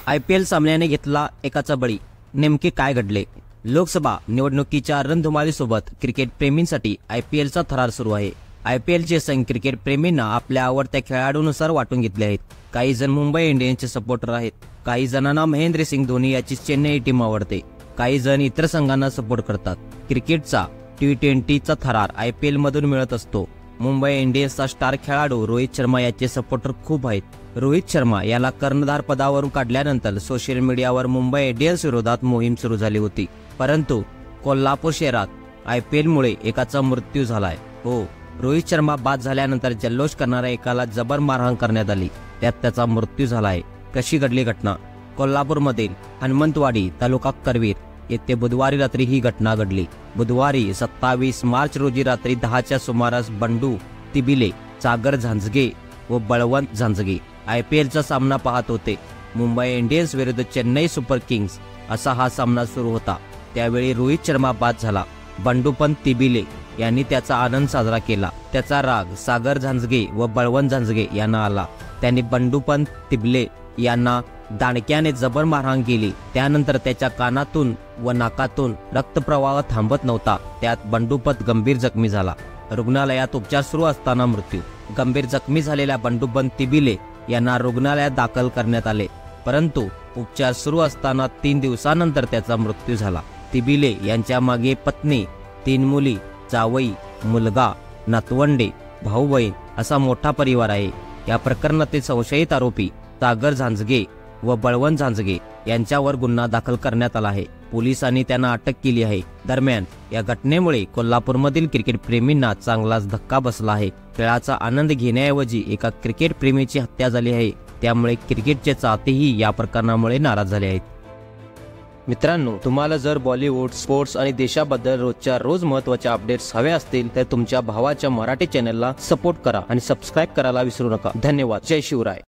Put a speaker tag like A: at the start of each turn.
A: IPL सामन्याने घेतला एकाचा बळी, नेमके काय घडले? लोकसभा निवडणुकीच्या रणधुमाळीसोबत क्रिकेट प्रेमींसाठी IPLचा थरार सुरू आहे. IPLचे संघ क्रिकेट प्रेमींना आपल्या आवडत्या खेळाडूनुसार वाटून घेतले आहेत. काही जण मुंबई इंडियन्सचे सपोर्टर आहेत, काही जणांना महेंद्रसिंग धोनी याची चेन्नई टीम आवडते, काही जण इतर संघांना सपोर्ट करतात. क्रिकेटचा T20चा थरार IPL मधून मिळत असतो. मुंबई इंडियन्सचा स्टार खेळाडू रोहित शर्मा याचे सपोर्टर खूप आहेत. रोहित शर्मा याला कर्णधार पदावरून काढल्यानंतर सोशल मीडियावर मुंबई इंडियन्स विरोधात मोहीम सुरू झाली होती. परंतु कोल्हापूर शहरात IPL मुळे एकाचा मृत्यू झालाय. हो, रोहित शर्मा बाद झाल्यानंतर जल्लोष करणाऱ्या एकाला जबर मारहाण करण्यात आली, त्यात त्याचा मृत्यू झालाय. कशी घडली घटना? कोल्हापूरमधील हनुमंतवाडी तालुका करवीर येथे बुधवारी रात्री ही घटना घडली. बुधवारी 27 मार्च रोजी रात्री 10च्या सुमारास बंडू तिबिले, सागर झांजगे व बळवंत झांजगे IPLचा सामना पाहत होते. मुंबई इंडियन्स विरुद्ध चेन्नई सुपर किंग्स असा हा सामना सुरू होता. त्यावेळी रोहित शर्मा बाद झाला. बंडूपंत तिबिले यांनी त्याचा आनंद साजरा केला. त्याचा राग सागर झांजगे व बळवंत झांजगे यांना आला. त्यांनी बंडूपंत तिबिले यांना दांडक्याने जबर मारहाण केली. त्यानंतर त्याच्या कानातून व नाकातून रक्तप्रवाह थांबत नव्हता. त्यात बंडूपंत गंभीर जखमी झाला. रुग्णालयात उपचार सुरू असताना मृत्यू. गंभीर जखमी झालेल्या बंडूपंत तिबिले यांना रुग्णालयात दाखल करण्यात आले, परंतु उपचार सुरू असताना 3 दिवसानंतर त्याचा मृत्यू झाला. तिबिले यांच्या मागे पत्नी, 3 मुली, जावई, मुलगा, नातवंडे, भाऊ बहीण असा मोठा परिवार आहे. या प्रकरणातील संशयित आरोपी सागर झांजगे व बळवंत झांजगे यांच्यावर गुन्हा दाखल करण्यात आला आहे. पोलिसांनी त्यांना अटक केली आहे. दरम्यान या घटनेमुळे कोल्हापूरमधील क्रिकेट प्रेमींना चांगलाच धक्का बसला आहे. खेळाचा आनंद घेण्याऐवजी एका क्रिकेट प्रेमीची हत्या झाली आहे. त्यामुळे क्रिकेटचे चाहतेही या प्रकरणामुळे नाराज झाले आहेत. मित्रांनो, तुम्हाला जर बॉलिवूड, स्पोर्ट्स आणि देशाबद्दल रोजच्या रोज महत्त्वाच्या अपडेट्स हवे असतील तर तुमच्या भावाच्या मराठी चॅनलला सपोर्ट करा आणि सबस्क्राईब करायला विसरू नका. धन्यवाद. जय शिवराय.